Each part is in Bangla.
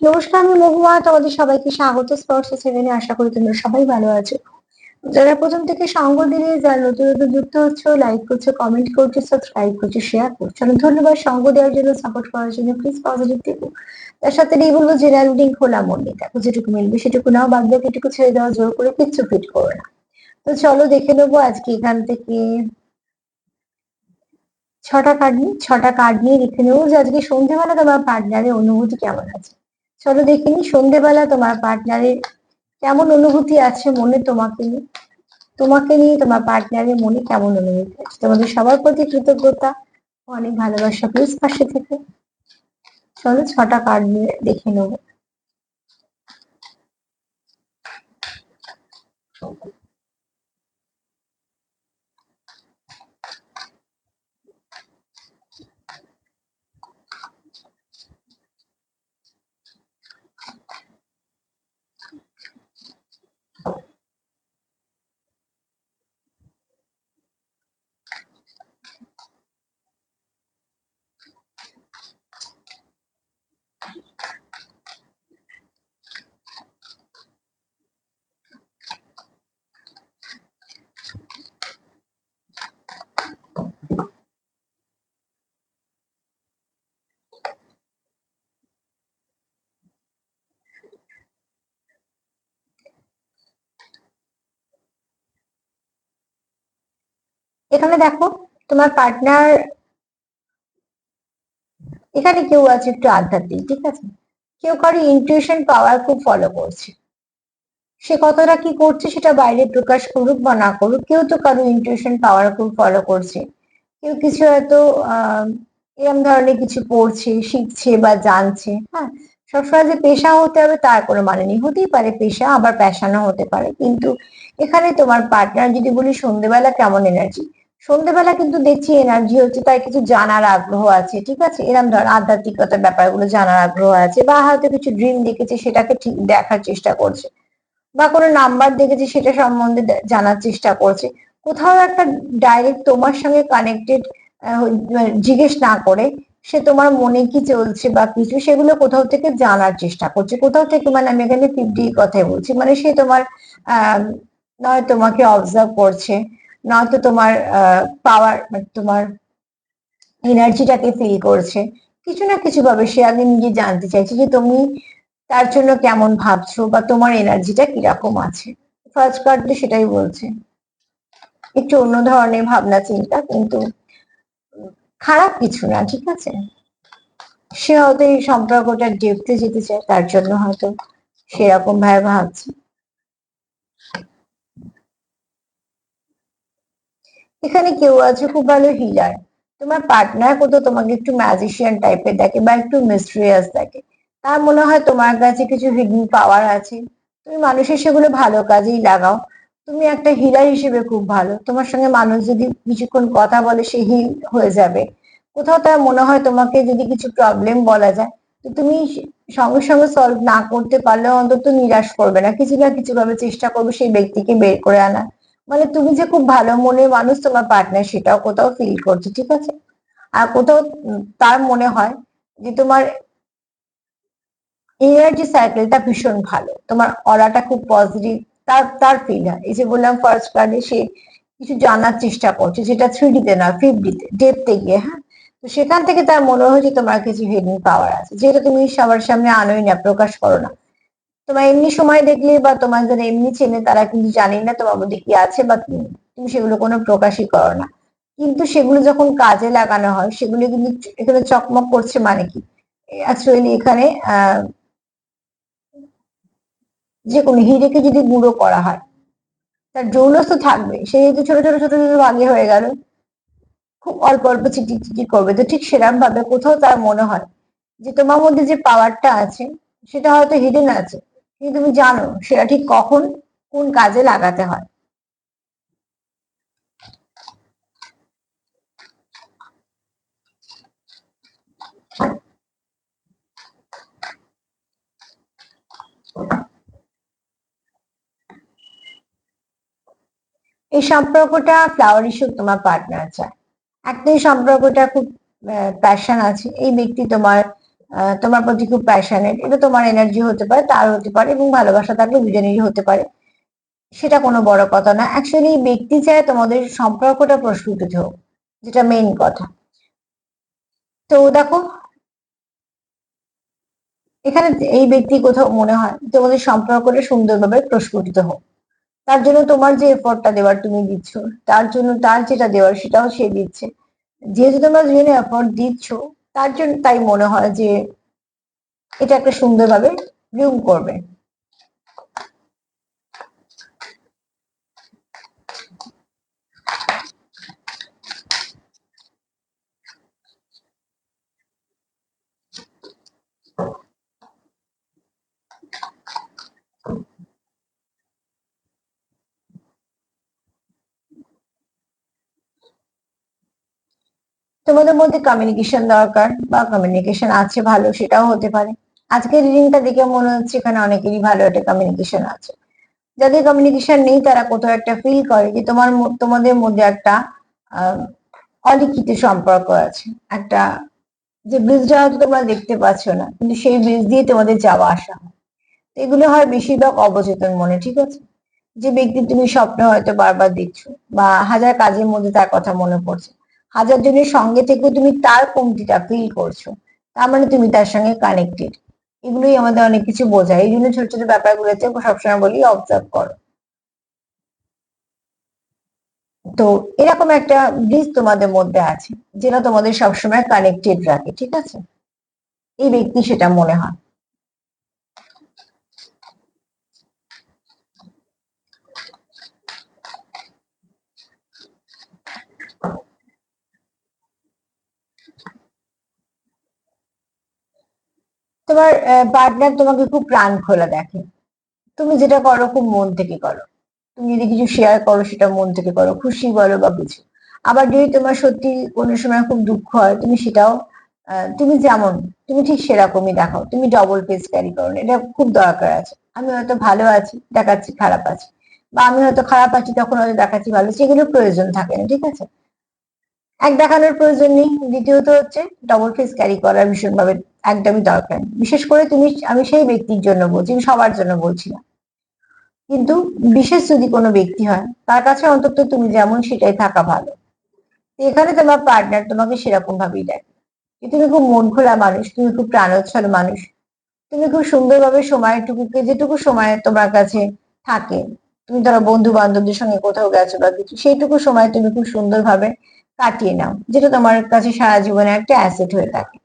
নমস্কার, আমি মহুয়া। তোমাদের সবাইকে স্বাগত স্পর্শ সেভেনে। আশা করি তোমরা সবাই ভালো আছো। যারা প্রথম থেকে সঙ্গ দিলে, যারা নতুন নতুন যুক্ত হচ্ছে, লাইক করছো, কমেন্ট করছো, সাবস্ক্রাইব করছো, শেয়ার করছো, অনেক ধন্যবাদ। সঙ্গ দেওয়ার জন্য, সাপোর্ট করার জন্য। প্লিজ পজিটিভ থেকো। তার সাথে এই বলবো, জেনারেল রিডিং খোলা মন নিয়ে দেখো, যেটুকু মিলবে সেটুকু নাও, বাদ বাকি এটুকু ছেড়ে দেওয়া, জোর করে কিচ্ছু ফিট করো না। তো চলো দেখে নেবো আজকে এখান থেকে 6টা কার্ড নিয়ে দেখে নেবো যে আজকে সন্ধ্যেবেলা তোমার পার্টনারের অনুভূতি কেমন আছে। চলো দেখে নি সন্ধ্যেবেলা তোমার পার্টনারের কেমন অনুভূতি আছে মনে, তোমাকে নিয়ে তোমার পার্টনারের মনে কেমন অনুভূতি আছে। তোমাদের সবার প্রতি কৃতজ্ঞতা, অনেক ভালোবাসা। প্লিজ পাশে থেকে চলো 6টা কার্ড নিয়ে দেখে নেবো। এখানে দেখো তোমার পার্টনার, এখানে কেউ আছে একটু আধ্যাত্মিক, ঠিক আছে। কেউ কারো ইনটিউশন পাওয়ার খুব ফলো করছে। সে কতটা কি করছে সেটা বাইরে প্রকাশ করুক বা না করুক, কেউ তো কারো ইনটিউশন পাওয়ার খুব ফলো করছে। কেউ কিছু হয়তো এরম ধরনের কিছু পড়ছে, শিখছে বা জানছে। হ্যাঁ, সবসময় যে পেশা হতে হবে তার কোনো মানে নেই। হতেই পারে পেশা, আবার প্যাশনও হতে পারে। কিন্তু এখানে তোমার পার্টনার, যদি বলি সন্ধ্যেবেলা কেমন এনার্জি, সন্ধ্যেবেলা কিন্তু দেখছি এনার্জি হচ্ছে তার কিছু জানার আগ্রহ আছে, ঠিক আছে। এরম ধর আধ্যাত্মিকতার ব্যাপারগুলো জানার আগ্রহ আছে, বা হয়তো কিছু ড্রিম দেখেছে সেটাকে ঠিক দেখার চেষ্টা করছে, বা কোনো নাম্বার দেখেছে সেটা সম্বন্ধে জানার চেষ্টা করছে। কোথাও একটা ডাইরেক্ট তোমার সঙ্গে কানেক্টেড, জিজ্ঞেস না করে সে তোমার মনে কি চলছে বা কিছু, সেগুলো কোথাও থেকে জানার চেষ্টা করছে। কোথাও থেকে, মানে আমি এখানে 50 কথাই বলছি, মানে সে তোমার আহ নয় তোমাকে অবজার্ভ করছে, নয়তো তোমার পাওয়ার, মানে তোমার এনার্জিটাকে ফিল করছে। কিছু না কিছু ভাবে সে আগে নিজে জানতে চাইছে যে তুমি তার জন্য কেমন ভাবছো বা তোমার এনার্জিটা কিরকম আছে। ফার্স্ট কার্ড দিয়ে সেটাই বলছে। একটু অন্য ধরনের ভাবনা চিন্তা, কিন্তু খারাপ কিছু না, ঠিক আছে। সে হয়তো এই সম্পর্কটা ডেপথে যেতে চায়, তার জন্য হয়তো সেরকম ভাবে ভাবছে। এখানে কেউ আছে খুব ভালো হিলার। তোমার পার্টনার কোথাও তোমাকে একটু ম্যাজিশিয়ান টাইপের দেখে বা একটু মিস্ট্রিয়াস দেখে। তার মনে হয় তোমার কাছে কিছু হিডেন পাওয়ার আছে। তুমি মানুষের সেগুলো ভালো কাজেই লাগাও। তুমি একটা হিলার হিসেবে খুব ভালো। তোমার সঙ্গে মানুষ যদি কিছুক্ষণ কথা বলে, সে হিল হয়ে যাবে। কোথাও তার মনে হয় তোমাকে যদি কিছু প্রবলেম বলা যায়, তো তুমি সঙ্গে সঙ্গে সলভ না করতে পারলেও অন্তত নিরাশ করবে না, কিছু না কিছু ভাবে চেষ্টা করবে সেই ব্যক্তিকে বের করে আনা। মানে তুমি যে খুব ভালো মনের মানুষ তোমার পার্টনার সেটাও কোথাও ফিল করছে, ঠিক আছে। আর কোথাও তার মনে হয় যে তোমার এনার্জি সাইকেলটা ভীষণ ভালো, তোমার অরাটা খুব পজিটিভ। তার ফিল হয়। এই যে বললাম ফার্স্ট কার্ডে সে কিছু জানার চেষ্টা করছে, যেটা 3D তে না, 5D তে, ডেপতে গিয়ে। হ্যাঁ, তো সেখান থেকে তার মনে হয় যে তোমার কিছু হিডেন পাওয়ার আছে, যেটা তুমি সবার সামনে আনোই না, প্রকাশ করো না। তোমার এমনি সময় দেখলে বা তোমার যারা এমনি চেনে তারা কিন্তু জানি না তোমার মধ্যে কি আছে, বা তুমি সেগুলো কোনো প্রকাশই করো না। কিন্তু সেগুলো যখন কাজে লাগানো হয়, সেগুলো কিন্তু এখানে চকমক করছে, মানে কি, অ্যাকচুয়ালি এখানে যে কোনো হিরেকে যদি গুঁড়ো করা হয়, তার জৌলস তো থাকবে। সে যদি ছোট ছোট ছোট ছোট ভাগে হয়ে গেল, খুব অল্প অল্প চিটি চিটি করবে। তো ঠিক সেরকম ভাবে কোথাও তার মনে হয় যে তোমার মধ্যে যে পাওয়ারটা আছে সেটা হয়তো হিডেন আছে, কিন্তু তুমি জানো সেটা ঠিক কখন কোন কাজে লাগাতে হয়। এই সম্পর্কটা ফ্লাওয়ারিশ হোক, তোমার পার্টনার চায়। একটা এই সম্পর্কটা খুব প্যাশন আছে। এই ব্যক্তি তোমার তোমার প্রতি খুব প্যাশনেট, এটা তোমার এনার্জি হতে পারে, তার হতে পারে, এবং ভালোবাসা থাকলে দুজনেরই হতে পারে। সেটা কোনো বড় কথা না, অ্যাকচুয়ালি ব্যক্তি চায় তোমাদের সম্পর্কটা প্রস্ফুটিত হোক, যেটা মেইন কথা। তো দেখো, এখানে এই ব্যক্তি কোথাও মনে হয় তোমাদের সম্পর্কটা সুন্দরভাবে প্রস্ফুটিত হোক, তার জন্য তোমার যে এফোর্টটা দেওয়ার তুমি দিচ্ছ, তার জন্য তার যেটা দেওয়ার সেটাও সে দিচ্ছে। যেহেতু তোমরা দুজনে এফোর্ট দিচ্ছ, তার জন্য তাই মনে হয় যে এটা একটা সুন্দরভাবে ব্লুম করবে। তোমাদের মধ্যে কমিউনিকেশন দরকার, বা কমিউনিকেশন আছে ভালো, সেটাও হতে পারে। আজকের রিডিংটা দেখে মনে হচ্ছে এখানে অনেকেরই ভালো একটা কমিউনিকেশন আছে। যাদের কমিউনিকেশন নেই তারা কোথাও একটা ফিল করে যে তোমাদের মধ্যে একটা আহ অলিখিত সম্পর্ক আছে, একটা যে ব্রিজটা হয়তো তোমরা দেখতে পাচ্ছ না, কিন্তু সেই ব্রিজ দিয়ে তোমাদের যাওয়া আসা হয়। তো এগুলো হয় বেশিরভাগ অবচেতন মনে, ঠিক আছে? যে ব্যক্তি তুমি স্বপ্ন হয়তো বারবার দেখছো, বা হাজার কাজের মধ্যে তার কথা মনে পড়ছে, হাজার জনের সঙ্গে থেকেও তুমি তার কমতিটা ফিল করছো, তার মানে তুমি তার সঙ্গে কানেক্টেড। এগুলোই আমাদের অনেক কিছু বোঝায়, এই জন্য ছোট ছোট ব্যাপারগুলোতে সবসময় বলি অবজার্ভ করো। তো এরকম একটা ব্রিজ তোমাদের মধ্যে আছে, যেটা তোমাদের সবসময় কানেক্টেড রাখে, ঠিক আছে? এই ব্যক্তি সেটা মনে হয়। তোমার পার্টনার তোমাকে খুব প্রাণ খোলা দেখে, তুমি যেটা করো খুব মন থেকে করো। তুমি যদি কিছু শেয়ার করো সেটা মন থেকে করো, খুশি বলো বা কিছু। আবার যদি তোমার সত্যি কোনো সময় খুব দুঃখ হয়, তুমি সেটাও তুমি যেমন, তুমি ঠিক সেরকমই দেখাও। তুমি ডবল ফেস ক্যারি করো না, এটা খুব দরকার আছে। আমি হয়তো ভালো আছি, দেখাচ্ছি খারাপ আছি, বা আমি হয়তো খারাপ আছি তখন হয়তো দেখাচ্ছি ভালো, সেগুলো প্রয়োজন থাকে না, ঠিক আছে? এক দেখানোর প্রয়োজন নেই। দ্বিতীয়ত হচ্ছে ডবল ফেস ক্যারি করার ভীষণভাবে একদমই দরকার নেই। বিশেষ করে তুমি, আমি সেই ব্যক্তির জন্য বলছি, আমি সবার জন্য বলছি না, কিন্তু বিশেষ যদি কোনো ব্যক্তি হয় তার কাছে অন্তত তুমি যেমন সেটাই থাকা ভালো। তো এখানে তোমার পার্টনার তোমাকে সেরকম ভাবেই দেখে যে তুমি খুব মন খোলা মানুষ, তুমি খুব প্রাণোচ্ছল মানুষ, তুমি খুব সুন্দরভাবে সময়টুকুকে, যেটুকু সময় তোমার কাছে থাকে, তুমি ধরো বন্ধু বান্ধবদের সঙ্গে কোথাও গেছো বা কিছু, সেইটুকু সময় তুমি খুব সুন্দরভাবে কাটিয়ে নাও, যেটা তোমার কাছে সারা জীবনে একটা অ্যাসেট হয়ে থাকে।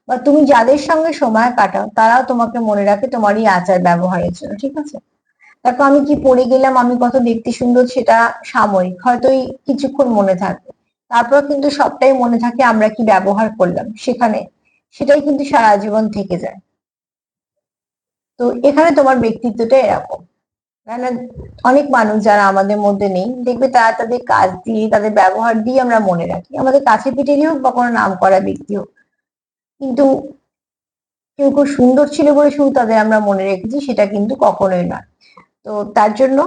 বা তুমি যাদের সঙ্গে সময় কাটাও তারাও তোমাকে মনে রাখে তোমার এই আচার ব্যবহারের জন্য, ঠিক আছে? দেখো, আমি কি পড়ে গেলাম, আমি কত দেখতে সুন্দর, সেটা সাময়িক, হয়তো এই কিছুক্ষণ মনে থাকবে। তারপর কিন্তু সবটাই মনে থাকে আমরা কি ব্যবহার করলাম সেখানে, সেটাই কিন্তু সারা জীবন থেকে যায়। তো এখানে তোমার ব্যক্তিত্বটা এরকম। কেন, অনেক মানুষ যারা আমাদের মধ্যে নেই, দেখবে তারা তাদের কাজ দিয়ে, তাদের ব্যবহার দিয়ে আমরা মনে রাখি, আমাদের কাছে পিটেরই হোক বা কোনো নাম করা ব্যক্তি হোক। কিন্তু কেউ খুব সুন্দর ছিল বলে শুধু তাদের আমরা মনে রেখেছি, সেটা কিন্তু কখনোই নয়। তো তার জন্য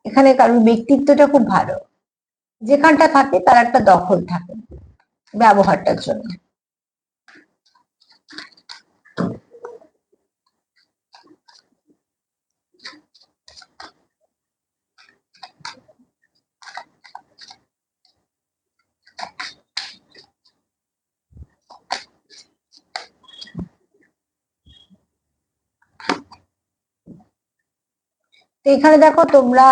এখানে কারোর ব্যক্তিত্বটা খুব ভালো, যেখানটা থাকে তার একটা দখল থাকে ব্যবহারটার জন্য। তো এখানে দেখো তোমরা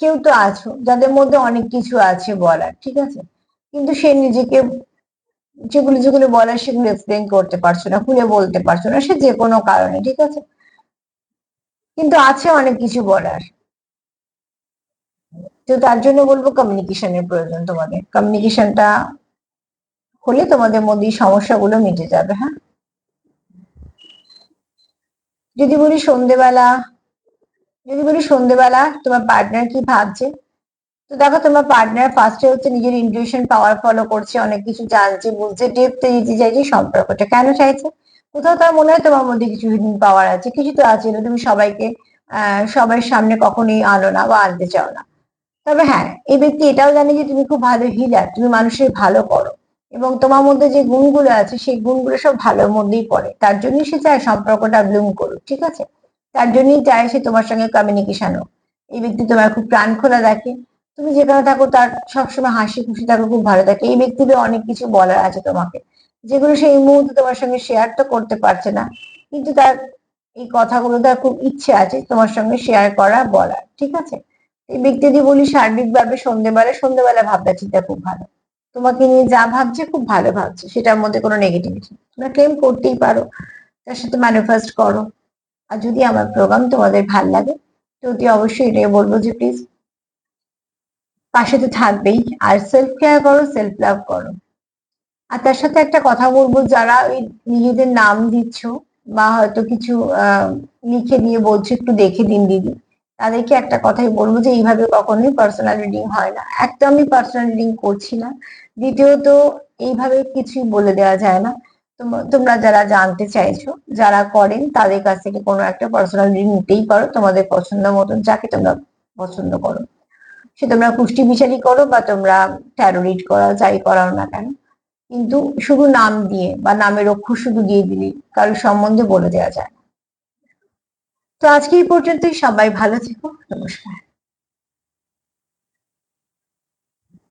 কেউ তো আছো যাদের মধ্যে অনেক কিছু আছে বলার, ঠিক আছে? কিন্তু সে নিজেকে, যেগুলো যেগুলো বলার সেগুলো এক্সপ্লেন করতে পারছো না, খুলে বলতে পারছো না, সে যে কোনো কারণে, ঠিক আছে? কিন্তু আছে অনেক কিছু বলার। তো তার জন্য বলবো কমিউনিকেশনের প্রয়োজন, তোমাদের কমিউনিকেশনটা হলে তোমাদের মধ্যে এই সমস্যাগুলো মিটে যাবে, হ্যাঁ? যদি বলি সন্ধেবেলা, যদি বলি সন্ধেবেলা তোমার পার্টনার কি ভাবছে, তো দেখো তোমার পার্টনার ফার্স্টে হচ্ছে নিজের ইনটিউশন পাওয়ার ফলো করছে, অনেক কিছু জানছে, বুঝছে, ডেপথে যেতে চাইছে, সম্পর্কটা কেন চাইছে? কোথাও তার মনে হয় তোমার মধ্যে কিছু হিডেন পাওয়ার আছে, কিছু তো আছে, না তুমি সবাইকে সবার সামনে কখনোই আনো না বা আনতে চাও না। তবে হ্যাঁ, এই ব্যক্তি এটাও জানে যে তুমি খুব ভালো হিলার, তুমি মানুষের ভালো করো। এবং তোমার মধ্যে যে গুণগুলো আছে সেই গুণগুলো সব ভালোর মধ্যেই পড়ে, তার জন্যই সে চায় সম্পর্কটা ব্লুম করুক, ঠিক আছে? তার জন্যই চায় সে তোমার সঙ্গে কমিউনিকেশন হোক। এই ব্যক্তি তোমার খুব প্রাণ খোলা দেখে, তুমি যেখানে থাকো তার সবসময় হাসি খুশি থাকো, খুব ভালো থাকে। এই ব্যক্তিরও অনেক কিছু বলার আছে তোমাকে, যেগুলো সে এই মুহূর্তে তোমার সঙ্গে শেয়ার তো করতে পারছে না, কিন্তু তার এই কথাগুলো তার খুব ইচ্ছে আছে তোমার সঙ্গে শেয়ার করা, বলার, ঠিক আছে? এই ব্যক্তি যদি বলি সার্বিকভাবে সন্ধ্যেবেলা ভাবনা চিন্তা খুব ভালো, তোমাকে নিয়ে যা ভাবছে খুব ভালো ভাবছে, সেটার মধ্যে কোনো নেগেটিভিটি তোমরা ক্লেম করতেই পারো, তার সাথে ম্যানিফেস্ট করো। আর যদি আমার প্রোগ্রাম তোমাদের ভাল লাগে তো অতি অবশ্যই এটাই বলবো যে প্লিজ পাশে তো থাকবেই, আর সেলফ কেয়ার করো, সেলফ লাভ করো। আর তার সাথে একটা কথা বলবো, যারা ওই নিজেদের নাম দিচ্ছ বা হয়তো কিছু লিখে দিয়ে বলছো একটু দেখে দিন দিদি, তাদেরকে একটা কথাই বলবো যে এইভাবে কখনোই পার্সোনাল রিডিং হয় না। একটা, আমি পার্সোনাল রিডিং করছি না, দ্বিতীয়ত এইভাবে কিছুই বলে দেওয়া যায় না। তোমরা যারা জানতে চাইছো, যারা করেন তাদের কাছ থেকে কোনো একটা পার্সোনাল রিডিং নিতেই পারো, তোমাদের পছন্দ মতন যাকে তোমরা পছন্দ করো, সে তোমরা কুষ্টি বিচারই করো বা তোমরা ট্যারো রিড করাও, যাই করাও না কেন। কিন্তু শুধু নাম দিয়ে বা নামের অক্ষর শুধু দিয়ে দিলে কারোর সম্বন্ধে বলে দেওয়া যায় না। তো আজকে এই পর্যন্তই, সবাই ভালো থেকো, নমস্কার।